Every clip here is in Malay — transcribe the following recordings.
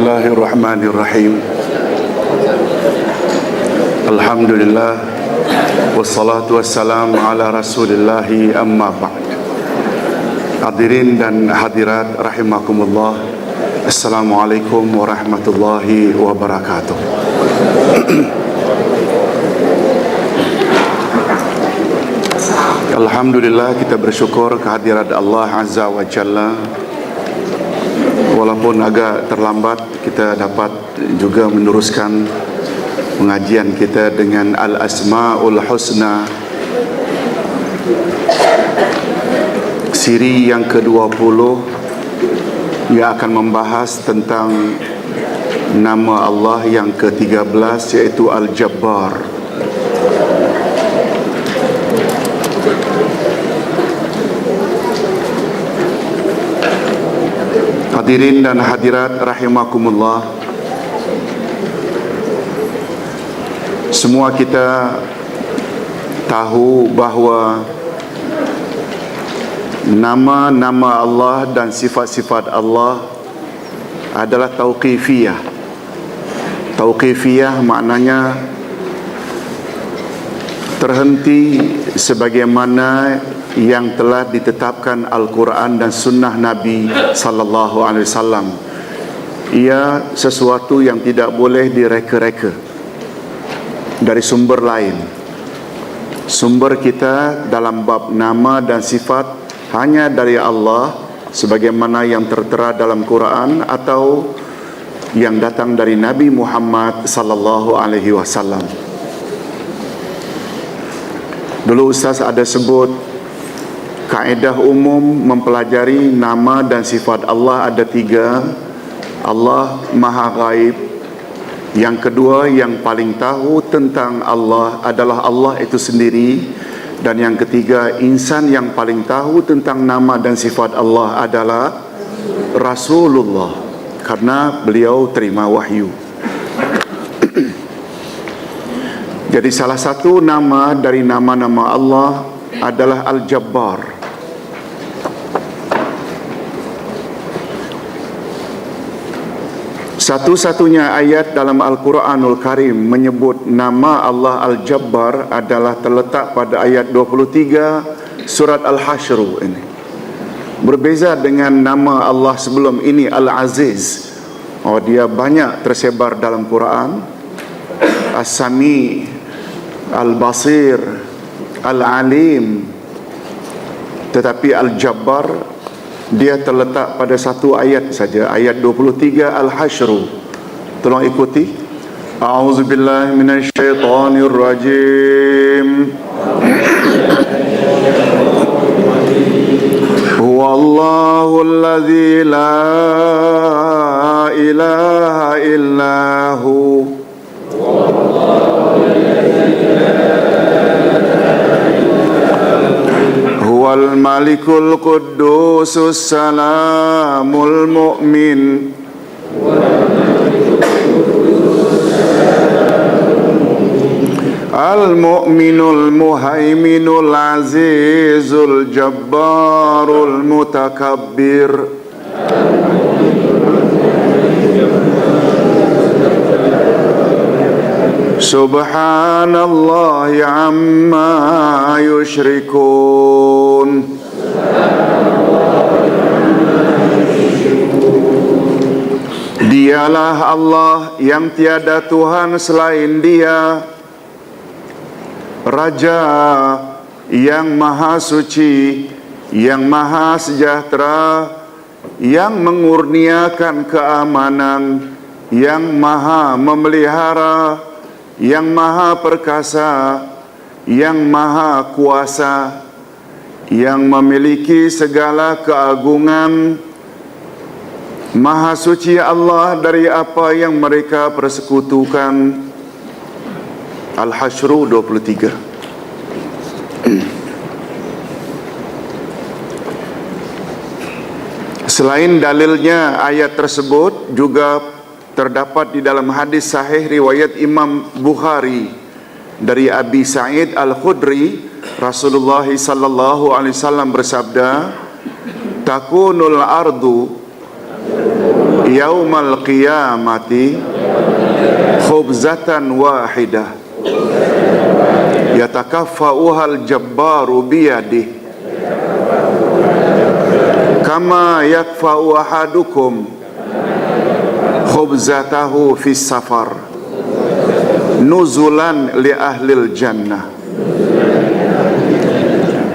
Bismillahirrahmanirrahim. Alhamdulillah wassalatu wassalamu ala Rasulillahi amma ba'd. Hadirin dan hadirat rahimakumullah. Assalamualaikum warahmatullahi wabarakatuh. Alhamdulillah, kita bersyukur kehadirat Allah Azza wa Jalla. Walaupun agak terlambat, kita dapat juga meneruskan pengajian kita dengan Al-Asma'ul Husna, siri yang ke-20 yang akan membahas tentang nama Allah yang ke-13, yaitu Al-Jabbar. Hadirin dan hadirat rahimakumullah, semua kita tahu bahawa nama-nama Allah dan sifat-sifat Allah adalah tauqifiyah. Tauqifiyah maknanya terhenti sebagaimana yang telah ditetapkan Al-Quran dan Sunnah Nabi Sallallahu Alaihi Wasallam. Ia sesuatu yang tidak boleh direka-reka dari sumber lain. Sumber kita dalam bab nama dan sifat hanya dari Allah, sebagaimana yang tertera dalam Quran atau yang datang dari Nabi Muhammad Sallallahu Alaihi Wasallam. Dulu Ustaz ada sebut kaedah umum mempelajari nama dan sifat Allah ada 3. Allah Maha Ghaib. Yang kedua, yang paling tahu tentang Allah adalah Allah itu sendiri. Dan yang ketiga, insan yang paling tahu tentang nama dan sifat Allah adalah Rasulullah, karena beliau terima wahyu. Jadi salah satu nama dari nama-nama Allah adalah Al-Jabbar. Satu-satunya ayat dalam Al-Quranul Karim menyebut nama Allah Al-Jabbar adalah terletak pada ayat 23 surat Al-Hashr ini. Berbeza dengan nama Allah sebelum ini, Al-Aziz. Dia banyak tersebar dalam Quran. As-Sami, Al-Basir, Al-Alim. Tetapi Al-Jabbar dia terletak pada satu ayat saja, ayat 23 Al-Hashr. Tolong ikuti. A'udzubillahi minasyaitonirrajim. Huwallahu alladzi la ilaha illahu. Huwal malikul quddusus salamul mu'min. Al-mu'minul muhaiminul azizul jabbarul mutakabbir. Subhanallahi amma yushrikun. Dialah Allah yang tiada Tuhan selain Dia, Raja yang maha suci, yang maha sejahtera, yang mengurniakan keamanan, yang maha memelihara, yang maha perkasa, yang maha kuasa, yang memiliki segala keagungan. Maha suci Allah dari apa yang mereka persekutukan. Al-Hashr 23. Selain dalilnya, ayat tersebut juga terdapat di dalam hadis sahih riwayat Imam Bukhari dari Abi Sa'id Al-Khudri. Rasulullah sallallahu alaihi wasallam bersabda, takunul ardu yaumal qiyamati khubzatan wahidah yatakaffa'uhal jabbaru biyadih kama yakfa'u ahadukum khubzatahu fis safar nuzulan li ahlil jannah.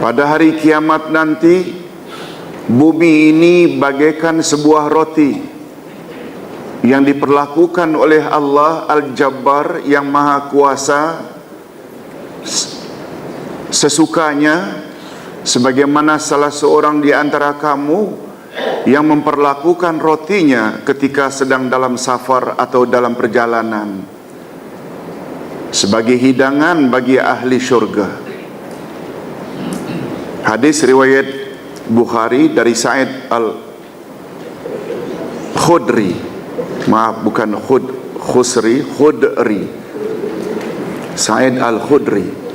Pada hari kiamat nanti, bumi ini bagaikan sebuah roti yang diperlakukan oleh Allah Al-Jabbar yang Maha Kuasa sesukanya, sebagaimana salah seorang di antara kamu yang memperlakukan rotinya ketika sedang dalam safar atau dalam perjalanan sebagai hidangan bagi ahli syurga. Hadis riwayat Bukhari dari Sa'id Al-Khudri, maaf bukan Khudri, Sa'id Al-Khudri.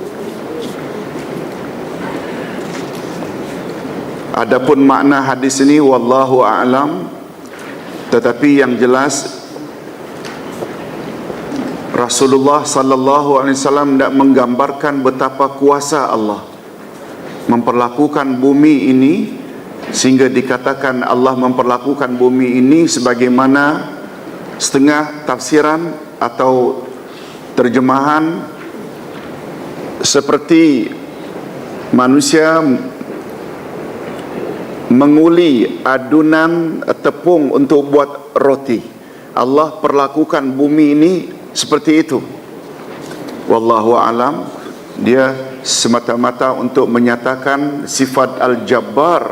Adapun makna hadis ini wallahu a'lam, tetapi yang jelas Rasulullah sallallahu alaihi wasallam hendak menggambarkan betapa kuasa Allah memperlakukan bumi ini, sehingga dikatakan Allah memperlakukan bumi ini sebagaimana setengah tafsiran atau terjemahan seperti manusia menguli adunan tepung untuk buat roti. Allah perlakukan bumi ini seperti itu. Wallahu alam, dia semata-mata untuk menyatakan sifat Al-Jabbar.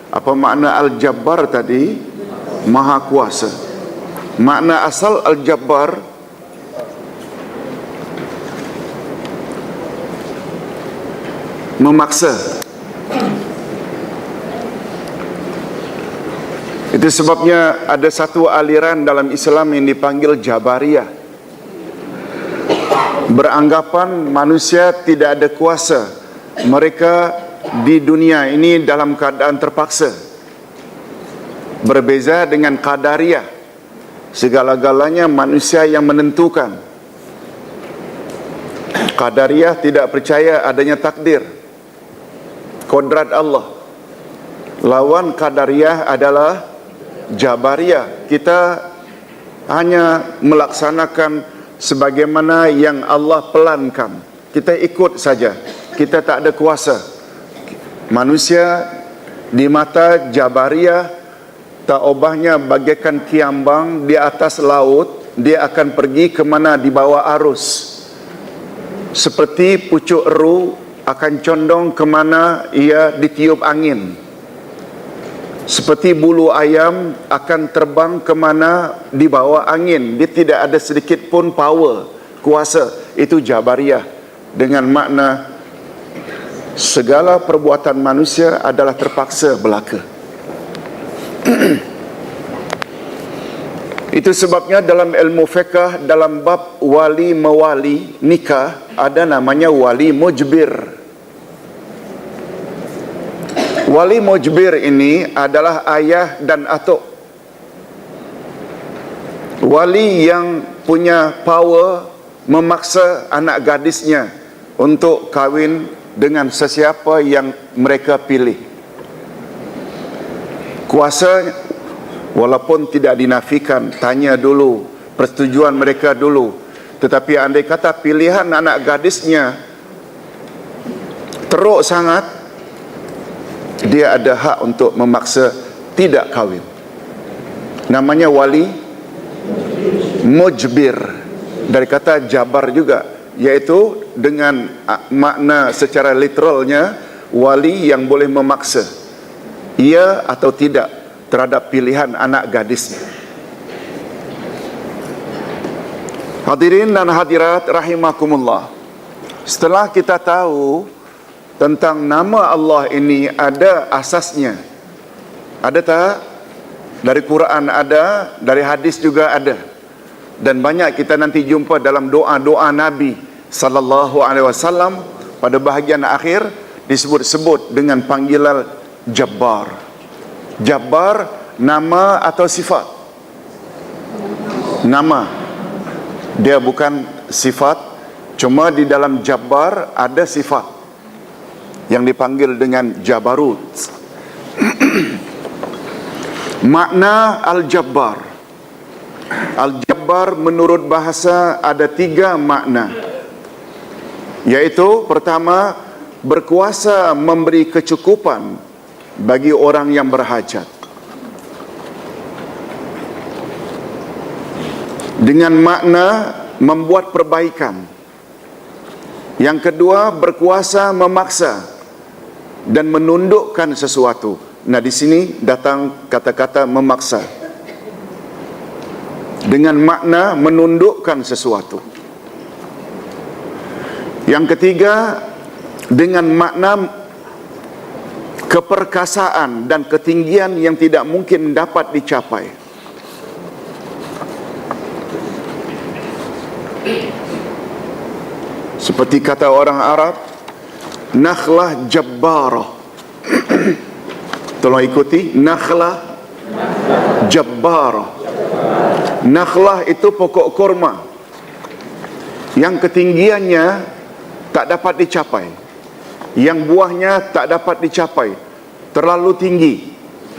Apa makna Al-Jabbar tadi? Maha Kuasa. Makna asal Al-Jabbar memaksa. Itu sebabnya ada satu aliran dalam Islam yang dipanggil Jabariyah, beranggapan manusia tidak ada kuasa. Mereka di dunia ini dalam keadaan terpaksa. Berbeza dengan Qadariyah, segala-galanya manusia yang menentukan. Qadariyah tidak percaya adanya takdir, kodrat Allah. Lawan Qadariyah adalah Jabariyah. Kita hanya melaksanakan sebagaimana yang Allah pelankan. Kita ikut saja. Kita tak ada kuasa. Manusia di mata Jabariyah tak obahnya bagaikan kiambang di atas laut. Dia akan pergi ke mana di bawah arus. Seperti pucuk eru akan condong ke mana ia ditiup angin. Seperti bulu ayam akan terbang ke mana di bawah angin. Dia tidak ada sedikit pun power, kuasa. Itu Jabariyah, dengan makna segala perbuatan manusia adalah terpaksa belaka. Itu sebabnya dalam ilmu fiqh, dalam bab wali mewali nikah, ada namanya wali mujbir. Wali mujbir ini adalah ayah dan atuk. Wali yang punya power memaksa anak gadisnya untuk kahwin dengan sesiapa yang mereka pilih. Kuasa walaupun tidak dinafikan, tanya dulu persetujuan mereka dulu. Tetapi andai kata pilihan anak gadisnya teruk sangat, dia ada hak untuk memaksa tidak kahwin. Namanya wali mujbir, dari kata jabar juga, yaitu dengan makna secara literalnya wali yang boleh memaksa ia atau tidak terhadap pilihan anak gadisnya. Hadirin dan hadirat rahimakumullah, setelah kita tahu tentang nama Allah ini ada asasnya. Ada tak? Dari Quran ada, dari hadis juga ada. Dan banyak kita nanti jumpa dalam doa-doa Nabi sallallahu alaihi wasallam pada bahagian akhir disebut-sebut dengan panggilan Jabbar. Jabbar nama atau sifat. nama, dia bukan sifat. Cuma di dalam Jabbar ada sifat yang dipanggil dengan Jabarut. Makna Al-Jabbar. Al-Jabbar menurut bahasa ada 3 makna, iaitu pertama, berkuasa memberi kecukupan bagi orang yang berhajat. Dengan makna membuat perbaikan. Yang kedua, berkuasa memaksa dan menundukkan sesuatu. Nah, di sini datang kata-kata memaksa dengan makna menundukkan sesuatu. Yang ketiga, dengan makna keperkasaan dan ketinggian yang tidak mungkin dapat dicapai. Seperti kata orang Arab, nakhlah jabbarah. Tolong ikuti, nakhlah jabbarah. Nakhlah itu pokok kurma yang ketinggiannya tak dapat dicapai, yang buahnya tak dapat dicapai, terlalu tinggi.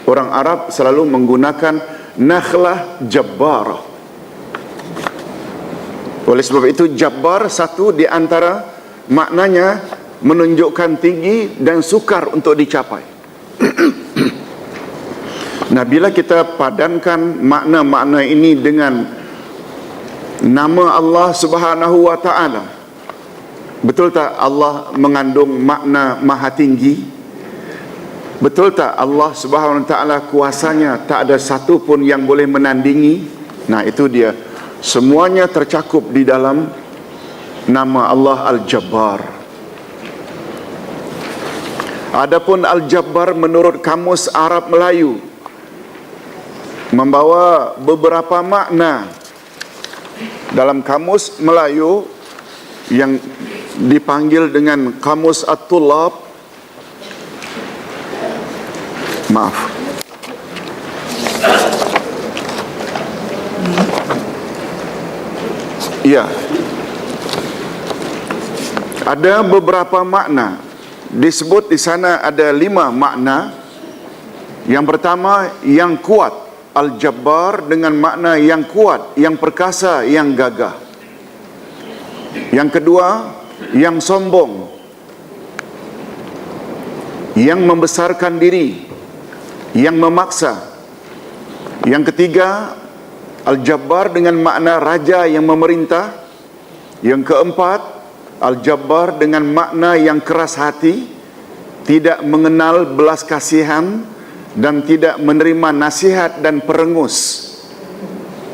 Orang Arab selalu menggunakan nakhlah jabbarah. Oleh sebab itu, Jabbar satu di antara maknanya menunjukkan tinggi dan sukar untuk dicapai. Nah, bila kita padankan makna-makna ini dengan nama Allah Subhanahu wa Ta'ala, betul tak Allah mengandung makna maha tinggi? Betul tak Allah Subhanahu wa Ta'ala kuasanya tak ada satu pun yang boleh menandingi? Nah, itu dia. Semuanya tercakup di dalam nama Allah Al-Jabbar. Adapun Al-Jabbar menurut Kamus Arab Melayu membawa beberapa makna. Dalam Kamus Melayu yang dipanggil dengan Kamus At-Tullab, maaf, ya, ada beberapa makna. Disebut di sana ada 5 makna. Yang pertama, yang kuat. Al-Jabbar dengan makna yang kuat, yang perkasa, yang gagah. Yang kedua, yang sombong, yang membesarkan diri, yang memaksa. Yang ketiga, Al-Jabbar dengan makna raja yang memerintah. Yang keempat, Al-Jabbar dengan makna yang keras hati, tidak mengenal belas kasihan dan tidak menerima nasihat dan perengus,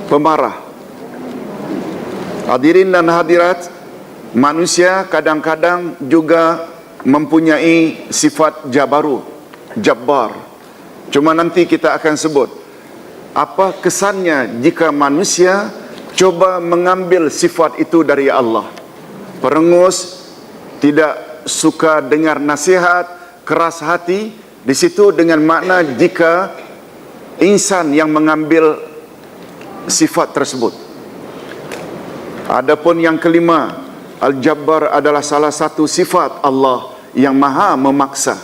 pemarah. Hadirin dan hadirat, manusia kadang-kadang juga mempunyai sifat Jabbar. Cuma nanti kita akan sebut apa kesannya jika manusia coba mengambil sifat itu dari Allah. Perengus, tidak suka dengar nasihat, keras hati. Di situ dengan makna jika insan yang mengambil sifat tersebut. Adapun yang kelima, Al-Jabbar adalah salah satu sifat Allah yang maha memaksa.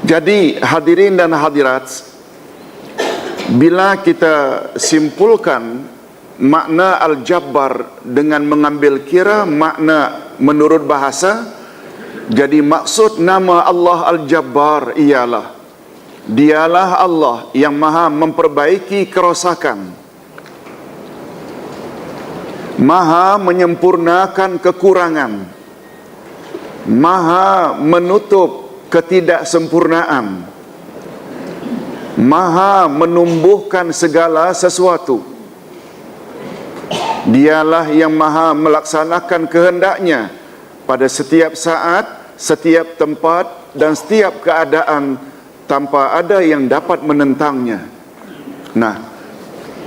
Jadi hadirin dan hadirat, bila kita simpulkan makna Al-Jabbar dengan mengambil kira makna menurut bahasa, jadi maksud nama Allah Al-Jabbar ialah dialah Allah yang maha memperbaiki kerosakan, maha menyempurnakan kekurangan, maha menutup ketidaksempurnaan, maha menumbuhkan segala sesuatu. Dialah yang maha melaksanakan kehendaknya pada setiap saat, setiap tempat dan setiap keadaan tanpa ada yang dapat menentangnya. Nah,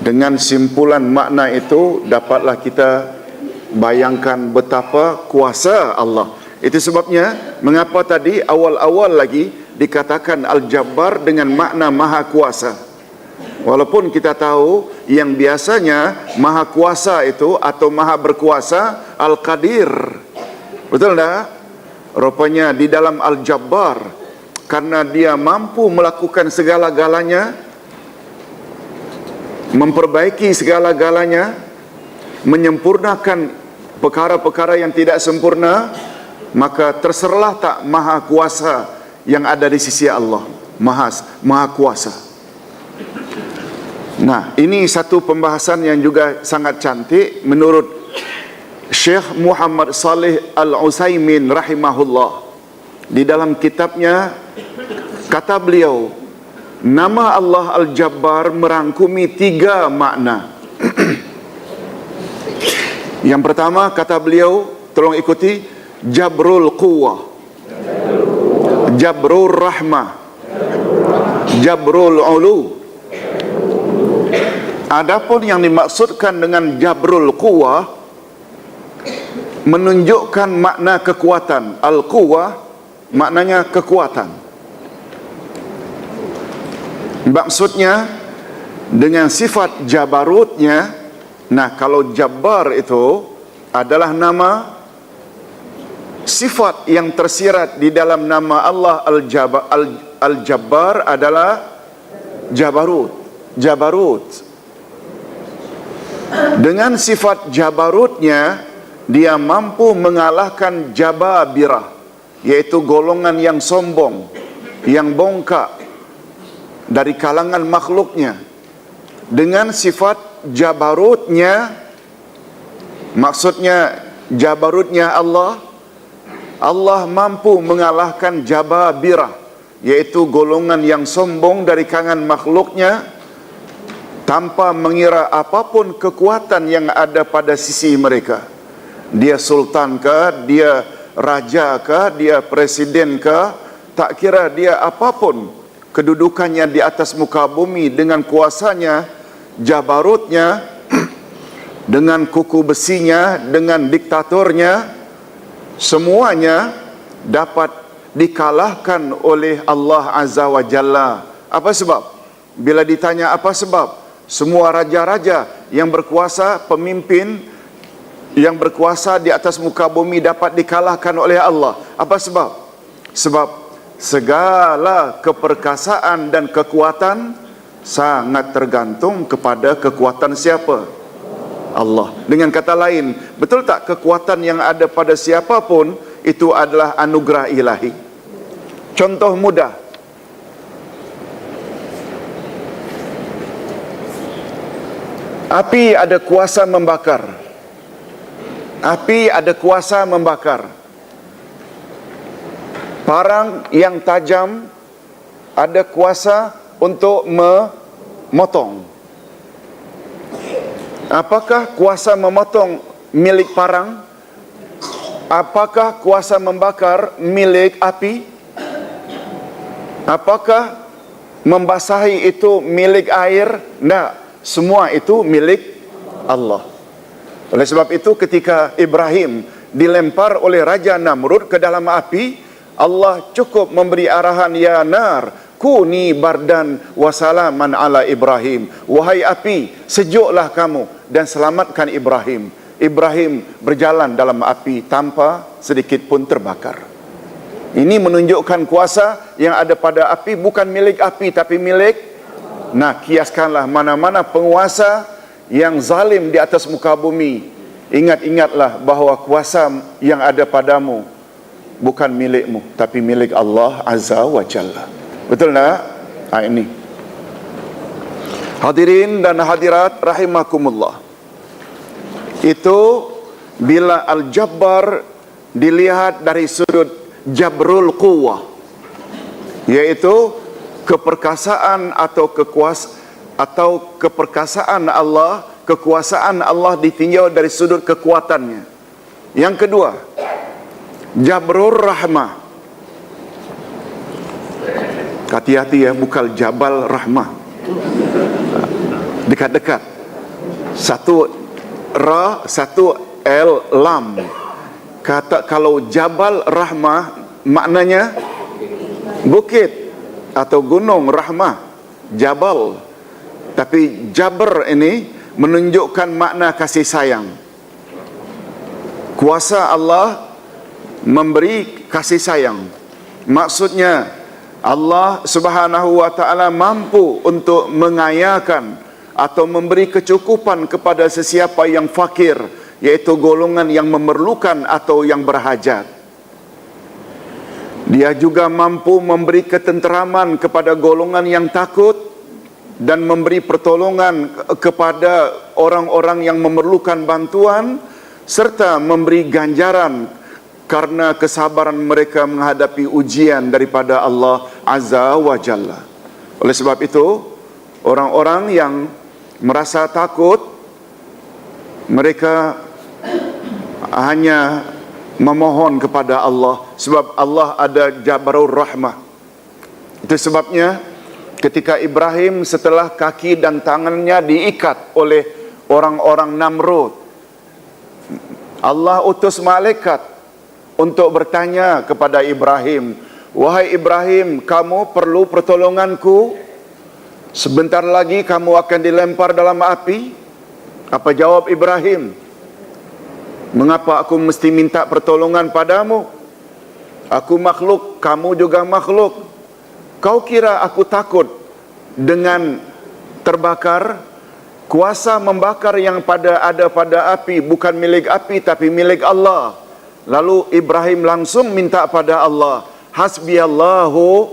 dengan simpulan makna itu dapatlah kita bayangkan betapa kuasa Allah. Itu sebabnya mengapa tadi awal-awal lagi dikatakan Al-Jabbar dengan makna maha kuasa. Walaupun kita tahu yang biasanya Maha Kuasa itu atau Maha Berkuasa Al-Qadir. Betul tak? Rupanya di dalam Al-Jabbar, karena dia mampu melakukan segala-galanya, memperbaiki segala-galanya, menyempurnakan perkara-perkara yang tidak sempurna, maka terserlah tak Maha Kuasa yang ada di sisi Allah. Maha Kuasa. Nah, ini satu pembahasan yang juga sangat cantik menurut Syekh Muhammad Saleh Al-Utsaimin rahimahullah. Di dalam kitabnya kata beliau, nama Allah Al-Jabbar merangkumi 3 makna. Yang pertama kata beliau, tolong ikuti, Jabrul Quwwah, Jabrul Rahmah, Jabrul Ulu. Adapun yang dimaksudkan dengan Jabrul Quwwah menunjukkan makna kekuatan. Al-Quwwah maknanya kekuatan. Maksudnya dengan sifat jabarutnya. Nah, kalau Jabbar itu adalah nama sifat yang tersirat di dalam nama Allah Al-Jabbar adalah Jabarut. Dengan sifat jabarutnya, dia mampu mengalahkan Jababirah, yaitu golongan yang sombong, yang bongkak dari kalangan makhluknya. Dengan sifat jabarutnya, maksudnya jabarutnya Allah mampu mengalahkan Jababirah, yaitu golongan yang sombong dari kalangan makhluknya, tanpa mengira apapun kekuatan yang ada pada sisi mereka. Dia sultan ke, dia raja ke, dia presiden ke, tak kira dia apapun kedudukannya di atas muka bumi, dengan kuasanya, jabarutnya, dengan kuku besinya, dengan diktatornya, semuanya dapat dikalahkan oleh Allah Azza wa Jalla. Apa sebab? Bila ditanya apa sebab, semua raja-raja yang berkuasa, pemimpin yang berkuasa di atas muka bumi dapat dikalahkan oleh Allah. Apa sebab? Sebab segala keperkasaan dan kekuatan sangat tergantung kepada kekuatan siapa? Allah. Dengan kata lain, betul tak kekuatan yang ada pada siapapun itu adalah anugerah ilahi? Contoh mudah, api ada kuasa membakar. Api ada kuasa membakar. Parang yang tajam ada kuasa untuk memotong. Apakah kuasa memotong milik parang? Apakah kuasa membakar milik api? Apakah membasahi itu milik air? Tidak. Semua itu milik Allah. Oleh sebab itu ketika Ibrahim dilempar oleh Raja Namrud ke dalam api, Allah cukup memberi arahan, ya nar kuni bardan wasalaman ala Ibrahim. Wahai api, sejuklah kamu dan selamatkan Ibrahim. Ibrahim berjalan dalam api tanpa sedikit pun terbakar. Ini menunjukkan kuasa yang ada pada api bukan milik api tapi milik. Nah, kiaskanlah mana-mana penguasa yang zalim di atas muka bumi, ingat-ingatlah bahawa kuasa yang ada padamu bukan milikmu tapi milik Allah Azza wa Jalla. Betul tak? Ini. Hadirin dan hadirat rahimakumullah. Itu bila Al-Jabbar dilihat dari sudut Jabrul Quwwah, yaitu keperkasaan atau keperkasaan Allah, kekuasaan Allah ditinjau dari sudut kekuatannya. Yang kedua, Jabrul Rahmah. Hati-hati ya, bukan Jabal Rahmah. Dekat-dekat. Satu Ra, satu L, Lam. Kata kalau Jabal Rahmah maknanya bukit atau gunung. Rahmah, Jabal. Tapi Jabr ini menunjukkan makna kasih sayang. Kuasa Allah memberi kasih sayang. Maksudnya Allah Subhanahu wa taala mampu untuk mengayakan atau memberi kecukupan kepada sesiapa yang fakir, yaitu golongan yang memerlukan atau yang berhajat. Dia juga mampu memberi ketenteraman kepada golongan yang takut dan memberi pertolongan kepada orang-orang yang memerlukan bantuan, serta memberi ganjaran karena kesabaran mereka menghadapi ujian daripada Allah Azza wa Jalla. Oleh sebab itu, orang-orang yang merasa takut, mereka hanya memohon kepada Allah, sebab Allah ada Jabarur Rahmah. Itu sebabnya ketika Ibrahim setelah kaki dan tangannya diikat oleh orang-orang Namrud, Allah utus malaikat untuk bertanya kepada Ibrahim, "Wahai Ibrahim, kamu perlu pertolonganku? Sebentar lagi kamu akan dilempar dalam api." Apa jawab Ibrahim? "Mengapa aku mesti minta pertolongan padamu? Aku makhluk, kamu juga makhluk. Kau kira aku takut dengan terbakar? Kuasa membakar yang ada pada api bukan milik api tapi milik Allah." Lalu Ibrahim langsung minta pada Allah, "Hasbiyallahu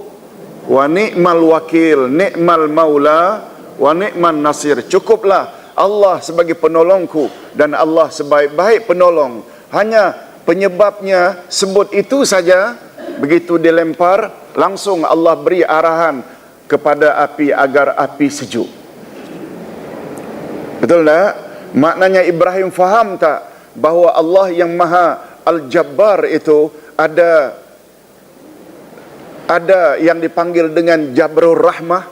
wa ni'mal wakil, ni'mal maula wa ni'man nasir." Cukuplah Allah sebagai penolongku dan Allah sebaik-baik penolong. Hanya penyebabnya sebut itu saja. Begitu dilempar, langsung Allah beri arahan kepada api agar api sejuk. Betul tak? Maknanya Ibrahim faham tak bahawa Allah yang Maha Al-Jabbar itu ada yang dipanggil dengan Jabrur Rahmah.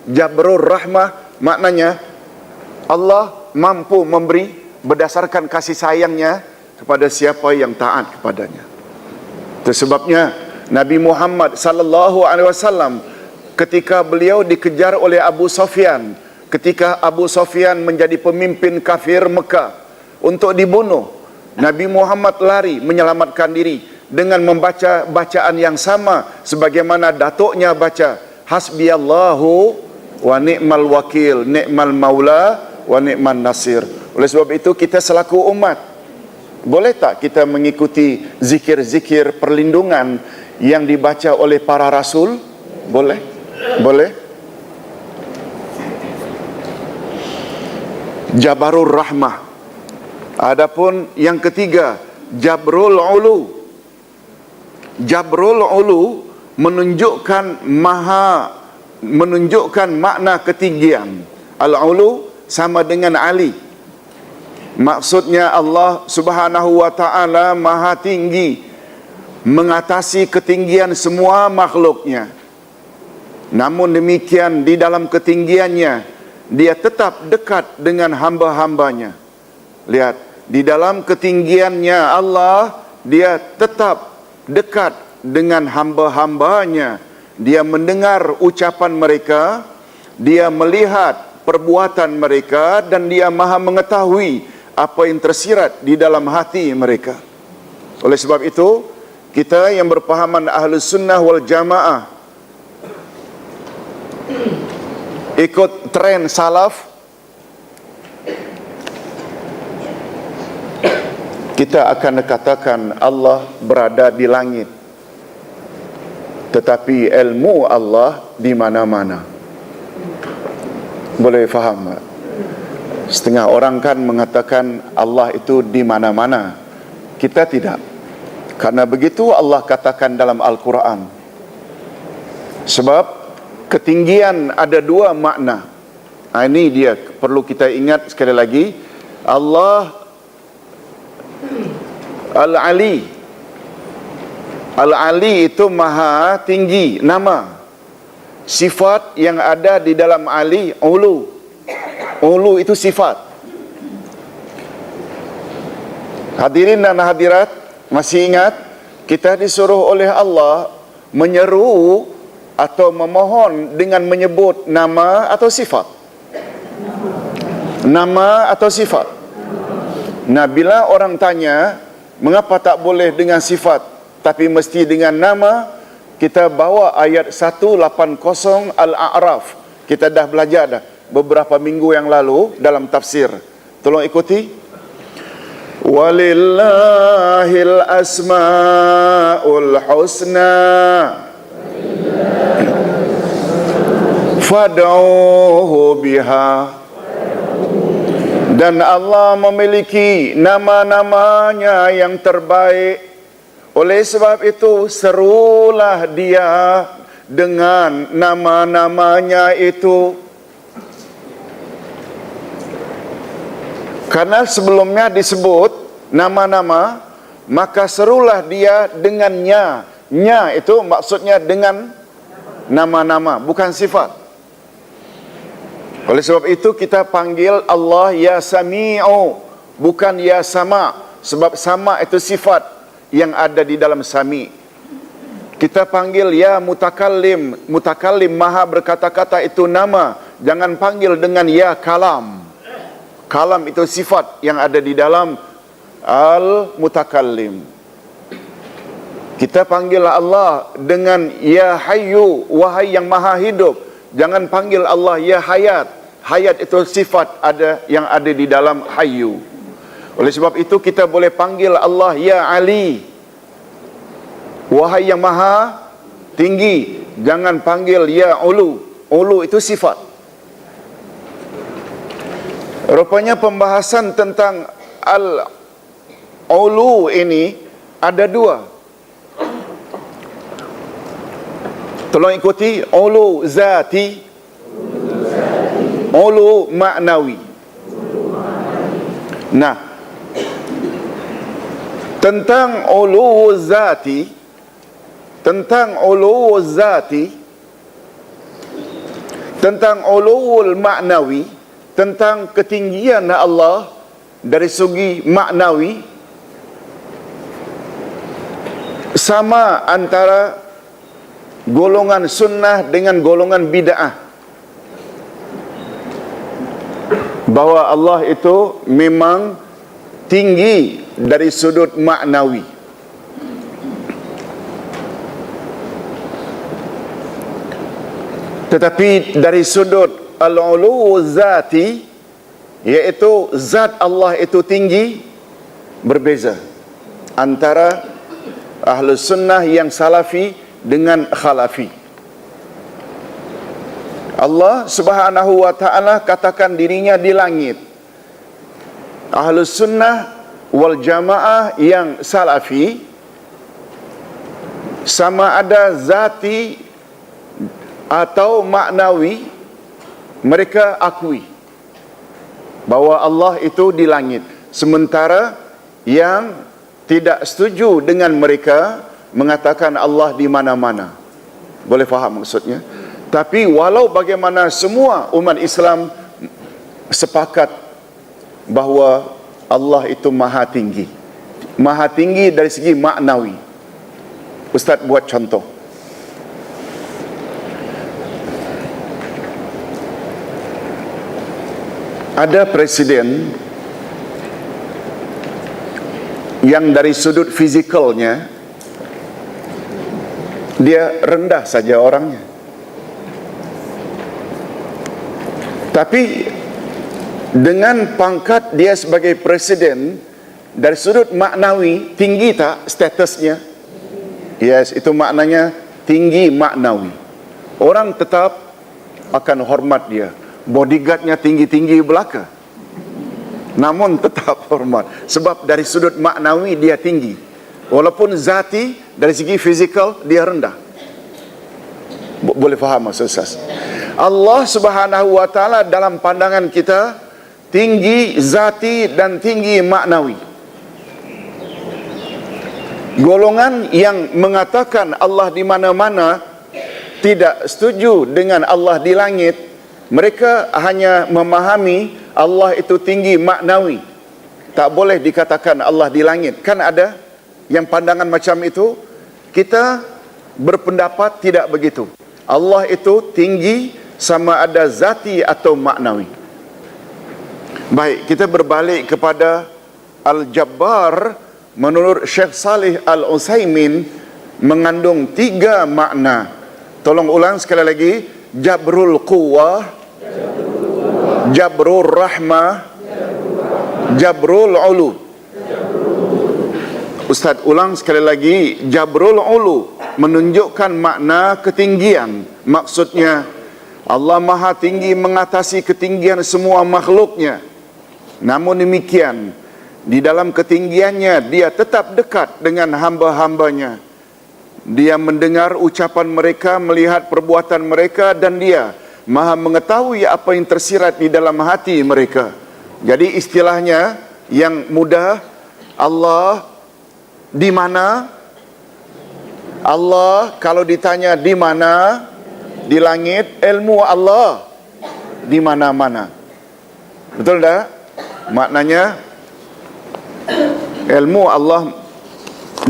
Jabrur Rahmah maknanya Allah mampu memberi berdasarkan kasih sayangnya kepada siapa yang taat kepadanya. Itu sebabnya Nabi Muhammad sallallahu alaihi wasallam ketika beliau dikejar oleh Abu Sufyan, ketika Abu Sufyan menjadi pemimpin kafir Mekah untuk dibunuh, Nabi Muhammad lari menyelamatkan diri dengan membaca bacaan yang sama sebagaimana datuknya baca, "Hasbiyallahu wa ni'mal wakil, ni'mal maula wa ni'man nasir." Oleh sebab itu kita selaku umat, boleh tak kita mengikuti zikir-zikir perlindungan yang dibaca oleh para rasul? Boleh? Boleh? Jabarur Rahmah. Adapun yang ketiga, Jabrul Ulu. Jabrul Ulu menunjukkan makna ketinggian. Al-Ulu sama dengan Ali. Maksudnya Allah Subhanahu wa taala Maha tinggi, mengatasi ketinggian semua makhluknya. Namun demikian di dalam ketinggiannya dia tetap dekat dengan hamba-hambanya. Lihat, di dalam ketinggiannya Allah, dia tetap dekat dengan hamba-hambanya. Dia mendengar ucapan mereka, dia melihat perbuatan mereka, dan dia maha mengetahui apa yang tersirat di dalam hati mereka. Oleh sebab itu, kita yang berpahaman Ahlus Sunnah wal Jamaah ikut tren salaf, kita akan katakan Allah berada di langit, tetapi ilmu Allah di mana-mana. Boleh faham? Setengah orang kan mengatakan Allah itu di mana-mana. Kita tidak. Karena begitu Allah katakan dalam Al-Quran. Sebab ketinggian ada dua makna. Ini dia perlu kita ingat sekali lagi. Allah Al-Ali. Al-Ali itu maha tinggi nama. Sifat yang ada di dalam Ali, ulu. Ulu itu sifat. Hadirin dan hadirat, masih ingat kita disuruh oleh Allah menyeru atau memohon dengan menyebut nama atau sifat. Nama atau sifat? Nah, bila orang tanya, mengapa tak boleh dengan sifat tapi mesti dengan nama, kita bawa ayat 180 Al-A'raf. Kita dah belajar dah beberapa minggu yang lalu dalam tafsir. Tolong ikuti. Walillahil asma'ul husna fad'uhu biha. Dan Allah memiliki nama-namanya yang terbaik. Oleh sebab itu, serulah dia dengan nama-namanya itu. Karena sebelumnya disebut nama-nama, maka serulah dia dengannya. Nya itu maksudnya dengan nama-nama, bukan sifat. Oleh sebab itu kita panggil Allah Ya Sami'u, bukan Ya Sama. Sebab sama itu sifat yang ada di dalam Sami. Kita panggil Ya Mutakallim. Mutakallim, maha berkata-kata, itu nama. Jangan panggil dengan Ya Kalam. Kalam itu sifat yang ada di dalam Al-Mutakallim. Kita panggil Allah dengan Ya Hayyu, wahai yang maha hidup. Jangan panggil Allah Ya Hayat. Hayat itu sifat yang ada di dalam Hayyu. Oleh sebab itu kita boleh panggil Allah Ya Ali, wahai yang maha tinggi. Jangan panggil Ya Ulu. Ulu itu sifat. Rupanya pembahasan tentang Al-Ulu ini ada dua. Tolong ikuti. Ulu zati, ulu ma'nawi. Nah, tentang ulu zati, tentang uluul ma'nawi, tentang ketinggian Allah dari segi maknawi, sama antara golongan sunnah dengan golongan bid'ah. Bahwa Allah itu memang tinggi dari sudut maknawi. Tetapi dari sudut al-ulu zati, iaitu zat Allah itu tinggi, berbeza antara Ahlus Sunnah yang salafi dengan khalafi. Allah Subhanahu wa ta'ala katakan dirinya di langit. Ahlus Sunnah wal Jamaah yang salafi, sama ada zati atau maknawi, mereka akui bahwa Allah itu di langit. Sementara yang tidak setuju dengan mereka mengatakan Allah di mana-mana. Boleh faham maksudnya? Tapi walau bagaimana, semua umat Islam sepakat bahawa Allah itu maha tinggi. Maha tinggi dari segi maknawi. Ustaz buat contoh. Ada presiden yang dari sudut fizikalnya dia rendah saja orangnya. Tapi dengan pangkat dia sebagai presiden, dari sudut maknawi, tinggi tak statusnya? Yes, itu maknanya tinggi maknawi. Orang tetap akan hormat dia. Bodyguardnya tinggi-tinggi belaka, namun tetap hormat. Sebab dari sudut maknawi dia tinggi. Walaupun zati, dari segi fizikal dia rendah. Boleh faham maksud saya? Allah Subhanahu wa ta'ala dalam pandangan kita tinggi zati dan tinggi maknawi. Golongan yang mengatakan Allah di mana-mana tidak setuju dengan Allah di langit. Mereka hanya memahami Allah itu tinggi maknawi. Tak boleh dikatakan Allah di langit. Kan ada yang pandangan macam itu. Kita berpendapat tidak begitu. Allah itu tinggi sama ada zati atau maknawi. Baik, kita berbalik kepada Al-Jabbar. Menurut Syekh Salih Al-Utsaimin mengandung 3 makna. Tolong ulang sekali lagi. Jabrul Quwwah, Jabrul Rahmah, Jabrul Ulu. Ustaz ulang sekali lagi. Jabrul Ulu menunjukkan makna ketinggian. Maksudnya Allah Maha Tinggi mengatasi ketinggian semua makhluknya. Namun demikian, di dalam ketinggiannya Dia tetap dekat dengan hamba-hambanya. Dia mendengar ucapan mereka, melihat perbuatan mereka, dan Dia Maha mengetahui apa yang tersirat di dalam hati mereka. Jadi istilahnya yang mudah, Allah di mana? Allah kalau ditanya di mana? Di langit. Ilmu Allah di mana-mana. Betul tak? Maknanya ilmu Allah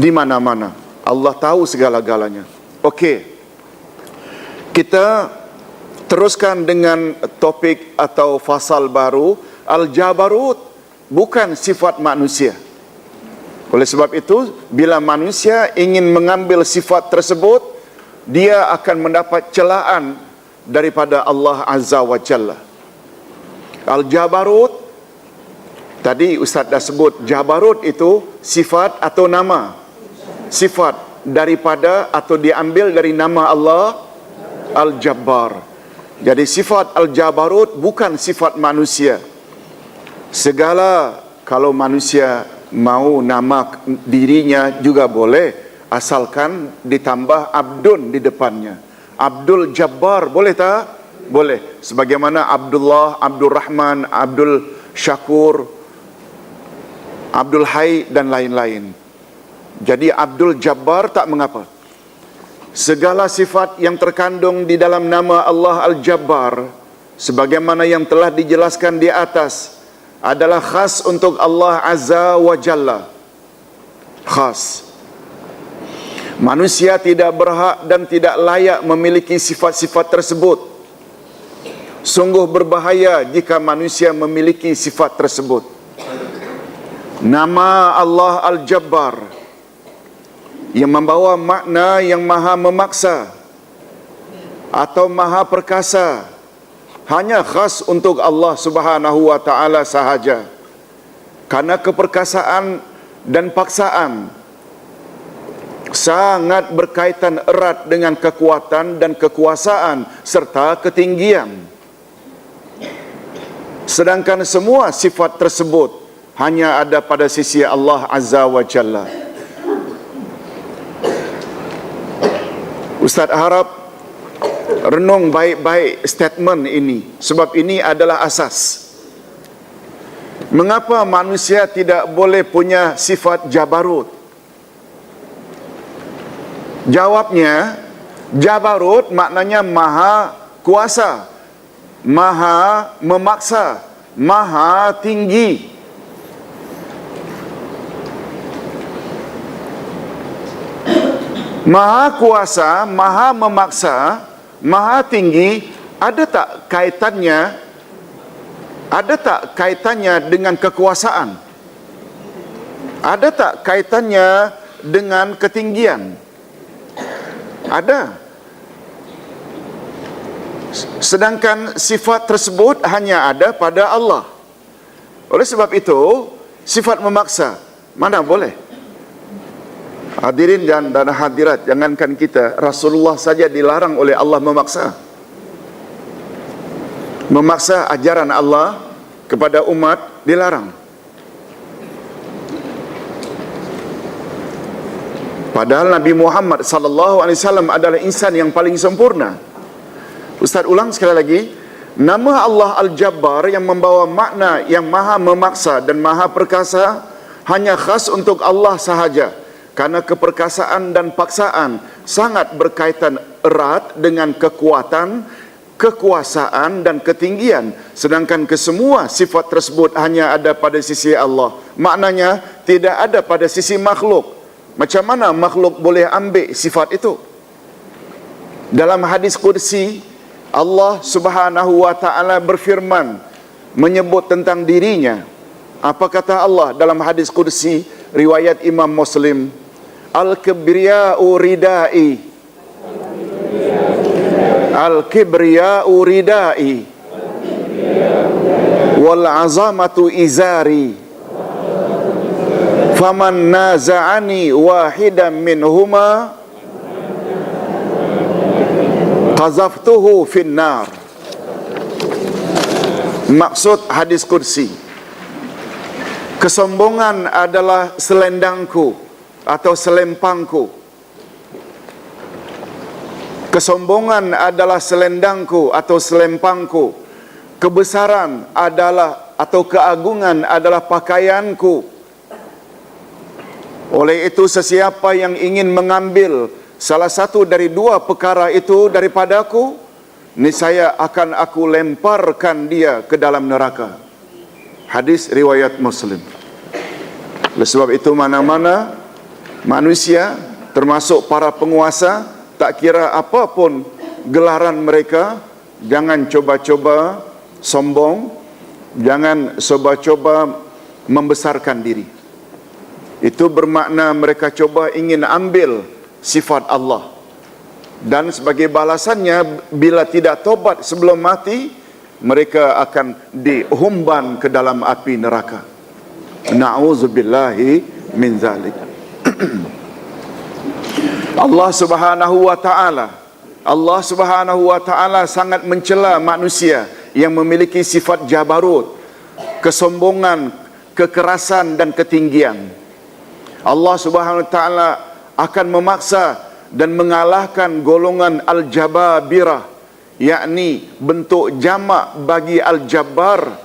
di mana-mana. Allah tahu segala-galanya. Okey. Kita teruskan dengan topik atau fasal baru. Al-Jabarut bukan sifat manusia. Oleh sebab itu, bila manusia ingin mengambil sifat tersebut, dia akan mendapat celaan daripada Allah Azza wa Jalla. Al-Jabarut, tadi Ustaz dah sebut, Jabarut itu sifat atau nama. Sifat daripada atau diambil dari nama Allah Al-Jabbar. Jadi sifat Al-Jabarut bukan sifat manusia. Segala kalau manusia mau nama dirinya juga boleh, asalkan ditambah Abdun di depannya. Abdul Jabbar boleh tak? Boleh. Sebagaimana Abdullah, Abdul Rahman, Abdul Syakur, Abdul Hai dan lain-lain. Jadi Abdul Jabbar tak mengapa. Segala sifat yang terkandung di dalam nama Allah Al-Jabbar, sebagaimana yang telah dijelaskan di atas, adalah khas untuk Allah Azza wa Jalla. Khas. Manusia tidak berhak dan tidak layak memiliki sifat-sifat tersebut. Sungguh berbahaya jika manusia memiliki sifat tersebut. Nama Allah Al-Jabbar yang membawa makna yang maha memaksa atau maha perkasa hanya khas untuk Allah Subhanahu wa taala sahaja. Karena keperkasaan dan paksaan sangat berkaitan erat dengan kekuatan dan kekuasaan serta ketinggian. Sedangkan semua sifat tersebut hanya ada pada sisi Allah Azza wa Jalla. Ustaz harap renung baik-baik statement ini, sebab ini adalah asas. Mengapa manusia tidak boleh punya sifat Jabarut? Jawabnya, Jabarut maknanya maha kuasa, maha memaksa, maha tinggi. Maha kuasa, maha memaksa, maha tinggi, ada tak kaitannya dengan kekuasaan? Ada tak kaitannya dengan ketinggian? Ada. Sedangkan sifat tersebut hanya ada pada Allah. Oleh sebab itu, sifat memaksa mana boleh? Hadirin dan hadirat, jangankan kita, Rasulullah saja dilarang oleh Allah memaksa. Memaksa ajaran Allah kepada umat dilarang. Padahal Nabi Muhammad sallallahu alaihi wasallam adalah insan yang paling sempurna. Ustaz ulang sekali lagi, nama Allah Al-Jabbar yang membawa makna yang maha memaksa dan maha perkasa hanya khas untuk Allah sahaja. Karena keperkasaan dan paksaan sangat berkaitan erat dengan kekuatan, kekuasaan dan ketinggian. Sedangkan kesemua sifat tersebut hanya ada pada sisi Allah. Maknanya tidak ada pada sisi makhluk. Macam mana makhluk boleh ambil sifat itu? Dalam hadis Qudsi, Allah Subhanahu wa taala berfirman, menyebut tentang dirinya. Apa kata Allah dalam hadis qudsi riwayat Imam Muslim? Al-kibriya'u ridai, al-kibriya'u ridai, wal azamatu izari, faman naza'ani wahidan minhuma qazaftuhu finnar. Maksud hadis qudsi, kesombongan adalah selendangku atau selempangku. Kesombongan adalah selendangku atau selempangku. Kebesaran adalah atau keagungan adalah pakaianku. Oleh itu sesiapa yang ingin mengambil salah satu dari dua perkara itu daripadaku, niscaya akan aku lemparkan dia ke dalam neraka. Hadis riwayat Muslim. Oleh sebab itu mana-mana manusia termasuk para penguasa, tak kira apapun gelaran mereka, jangan coba-coba sombong, jangan coba-coba membesarkan diri. Itu bermakna mereka coba ingin ambil sifat Allah. Dan sebagai balasannya, bila tidak tobat sebelum mati, mereka akan dihumban ke dalam api neraka. Na'udzubillahi min zalik. Allah Subhanahu wa ta'ala sangat mencela manusia yang memiliki sifat jabarut, kesombongan, kekerasan dan ketinggian. Allah Subhanahu wa ta'ala akan memaksa dan mengalahkan golongan al-jababirah, yakni bentuk jamak bagi al-jabbar,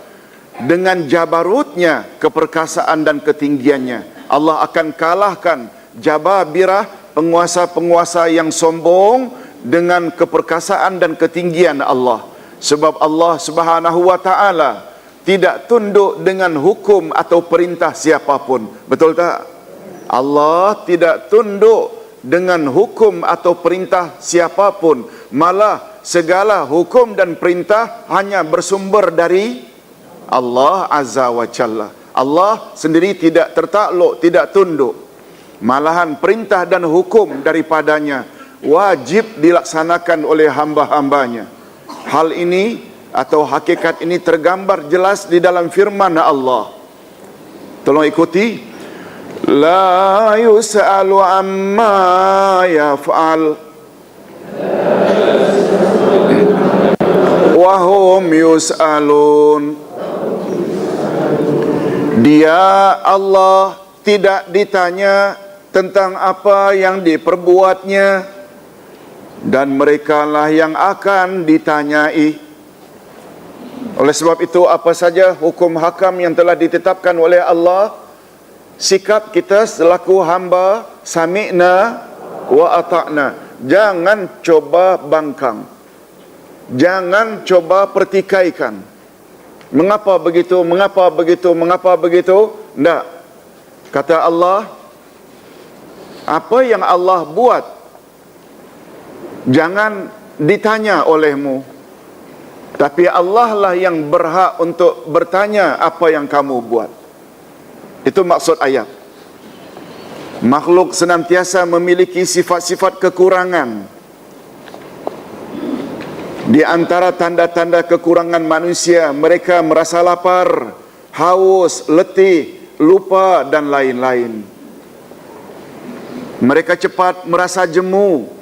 dengan jabarutnya, keperkasaan dan ketinggiannya. Allah akan kalahkan jababirah, penguasa-penguasa yang sombong, dengan keperkasaan dan ketinggian Allah. Sebab Allah Subhanahu wa ta'ala tidak tunduk dengan hukum atau perintah siapapun. Betul tak? Allah tidak tunduk dengan hukum atau perintah siapapun. Malah segala hukum dan perintah hanya bersumber dari Allah Azza wa Jalla. Allah sendiri tidak tertakluk, tidak tunduk. Malahan perintah dan hukum daripadanya wajib dilaksanakan oleh hamba-hambanya. Hal ini atau hakikat ini tergambar jelas di dalam firman Allah. Tolong ikuti. La yus'alu amma yaf'al wa hum yus'alun. Dia Allah tidak ditanya tentang apa yang diperbuatnya, dan merekalah yang akan ditanyai. Oleh sebab itu, apa saja hukum hakam yang telah ditetapkan oleh Allah, sikap kita selaku hamba, sami'na wa ata'na. Jangan coba bangkang, jangan coba pertikaikan. Mengapa begitu? Mengapa begitu? Mengapa begitu? Tidak. Kata Allah, apa yang Allah buat jangan ditanya olehmu, tapi Allah lah yang berhak untuk bertanya apa yang kamu buat. Itu maksud ayat. Makhluk senantiasa memiliki sifat-sifat kekurangan. Di antara tanda-tanda kekurangan manusia, mereka merasa lapar, haus, letih, lupa dan lain-lain. Mereka cepat merasa jemu.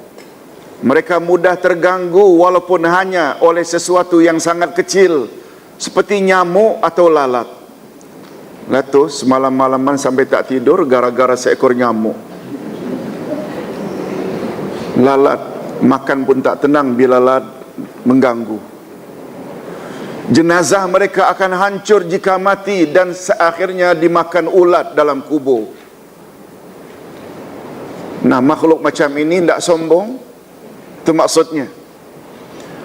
Mereka mudah terganggu walaupun hanya oleh sesuatu yang sangat kecil, seperti nyamuk atau lalat. Letup semalam-malaman sampai tak tidur gara-gara seekor nyamuk. Lalat, makan pun tak tenang bila lalat mengganggu. Jenazah mereka akan hancur jika mati dan akhirnya dimakan ulat dalam kubur. Nah, makhluk macam ini tidak sombong. Itu maksudnya.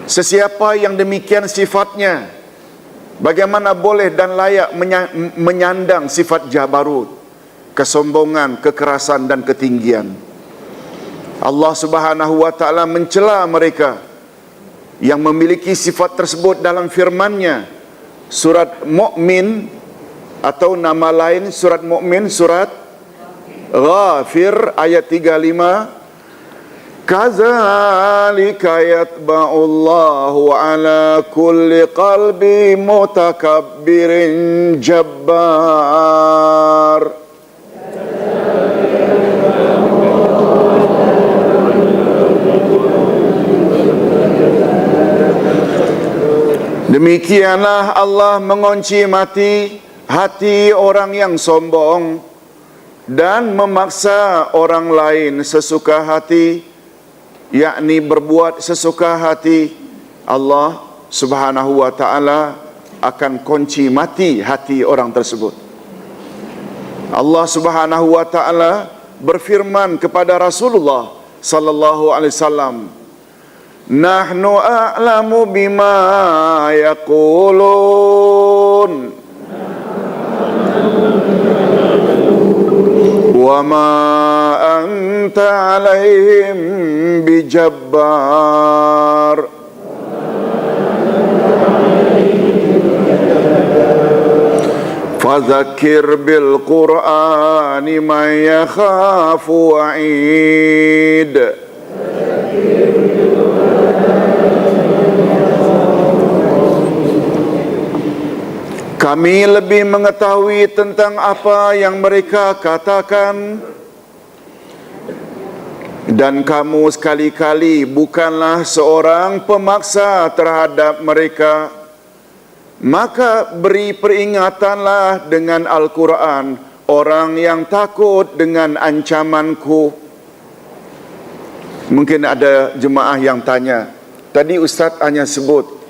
Sesiapa yang demikian sifatnya, bagaimana boleh dan layak menyandang sifat jabarut, kesombongan, kekerasan dan ketinggian. Allah Subhanahu wa ta'ala mencela mereka yang memiliki sifat tersebut dalam firman-Nya. Surat Mu'min atau nama lain surat Mu'min, surat Ghafir ayat 35. Kadzalika yatba'ullahu ala kulli qalbi mutakabbirin jabbar. Demikianlah Allah mengunci mati hati orang yang sombong dan memaksa orang lain sesuka hati, yakni berbuat sesuka hati. Allah Subhanahu wa taala akan kunci mati hati orang tersebut. Allah Subhanahu wa taala berfirman kepada Rasulullah sallallahu alaihi wasallam, Nahnu a'lamu bima yaqulun wa ma anta alaihim bijabbar. Fadzakir bil Qur'ani man yakhafu wa'id. Kami lebih mengetahui tentang apa yang mereka katakan, dan kamu sekali-kali bukanlah seorang pemaksa terhadap mereka. Maka beri peringatanlah dengan Al-Quran orang yang takut dengan ancamanku. Mungkin ada jemaah yang tanya, tadi Ustaz hanya sebut,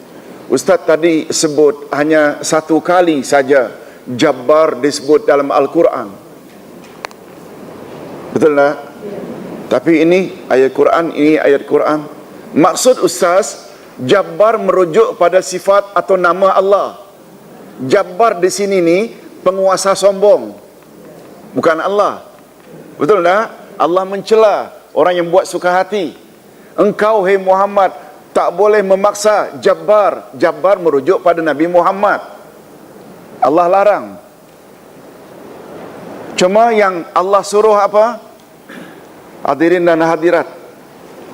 Ustaz tadi sebut hanya satu kali saja Jabbar disebut dalam Al-Quran. Betul tak? Tapi ini ayat Quran, ini ayat Quran. Maksud Ustaz, Jabbar merujuk pada sifat atau nama Allah. Jabbar di sini ni penguasa sombong, bukan Allah. Betul tak? Allah mencela orang yang buat suka hati. Engkau, hai Muhammad, tak boleh memaksa Jabbar. Jabbar merujuk pada Nabi Muhammad. Allah larang. Cuma yang Allah suruh apa? Hadirin dan hadirat,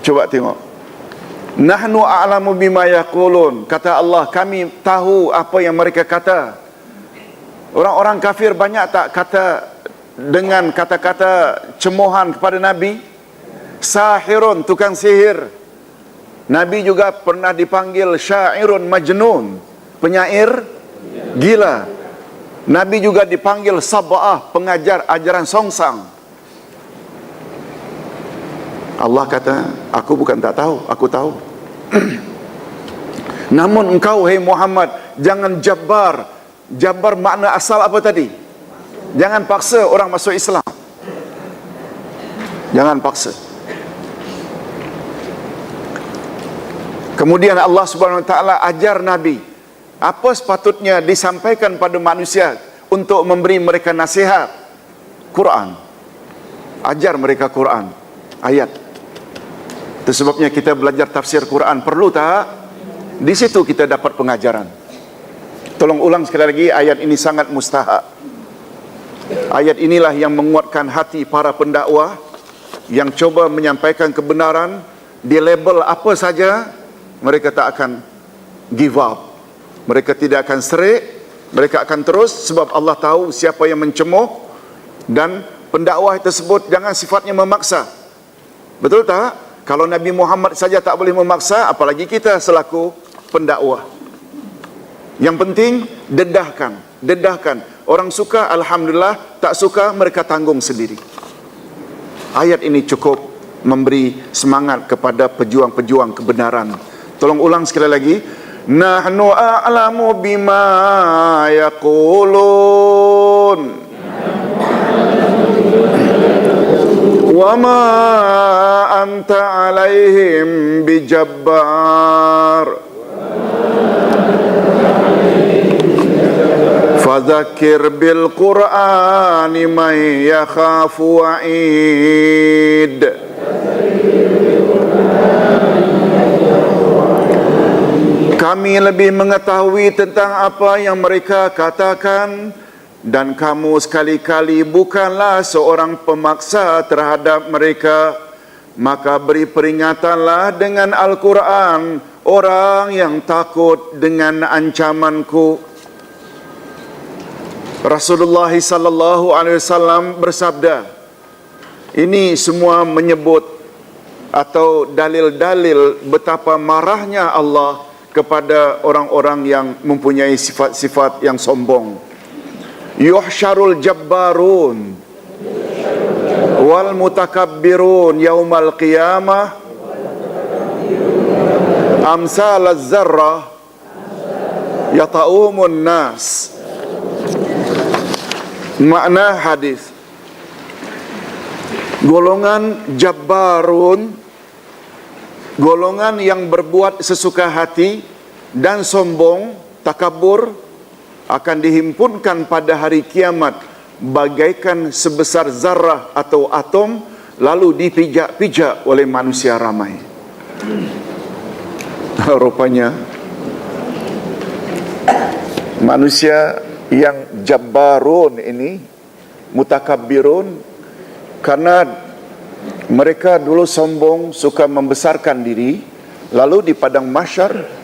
coba tengok. Nahnu a'lamu bima yaqulun. Kata Allah, kami tahu apa yang mereka kata. Orang-orang kafir banyak tak kata dengan kata-kata cemohan kepada Nabi? Sahirun, tukang sihir. Nabi juga pernah dipanggil syairun majnun, penyair gila. Nabi juga dipanggil sab'ah, pengajar ajaran songsang. Allah kata, aku bukan tak tahu, aku tahu. Namun engkau, hai Muhammad, jangan jabbar. Jabbar makna asal apa tadi? Jangan paksa orang masuk Islam. Jangan paksa. Kemudian Allah Subhanahu Wa Taala ajar Nabi apa sepatutnya disampaikan pada manusia untuk memberi mereka nasihat. Quran. Ajar mereka Quran, ayat. Itu sebabnya kita belajar tafsir Quran, perlu tak? Di situ kita dapat pengajaran. Tolong ulang sekali lagi, ayat ini sangat mustahak. Ayat inilah yang menguatkan hati para pendakwah yang coba menyampaikan kebenaran di label apa saja. Mereka tak akan give up. Mereka tidak akan serik. Mereka akan terus, sebab Allah tahu siapa yang mencemoh. Dan pendakwah tersebut jangan sifatnya memaksa. Betul tak? Kalau Nabi Muhammad saja tak boleh memaksa, apalagi kita selaku pendakwah. Yang penting dedahkan, dedahkan. Orang suka alhamdulillah, tak suka mereka tanggung sendiri. Ayat ini cukup memberi semangat kepada pejuang-pejuang kebenaran. Tolong ulang sekali lagi. Nahnu a'lamu bima yaqulun wa ma anta alaihim bijabbar fadzakir bil Qur'ani man yakhafu wa'id. Kami lebih mengetahui tentang apa yang mereka katakan, dan kamu sekali-kali bukanlah seorang pemaksa terhadap mereka. Maka beri peringatanlah dengan Al-Quran orang yang takut dengan ancamanku. Rasulullah sallallahu alaihi wasallam bersabda, ini semua menyebut atau dalil-dalil betapa marahnya Allah kepada orang-orang yang mempunyai sifat-sifat yang sombong. Yuhsyarul jabbarun wal mutakabbirun yaumal qiyamah amsal az-zarrah yata'umun nas. Makna hadis, golongan jabbarun, golongan yang berbuat sesuka hati dan sombong, takabur, akan dihimpunkan pada hari kiamat bagaikan sebesar zarrah atau atom, lalu dipijak-pijak oleh manusia ramai. Rupanya manusia yang jabbarun ini, mutakabbirun, karena mereka dulu sombong, suka membesarkan diri, lalu di padang mahsyar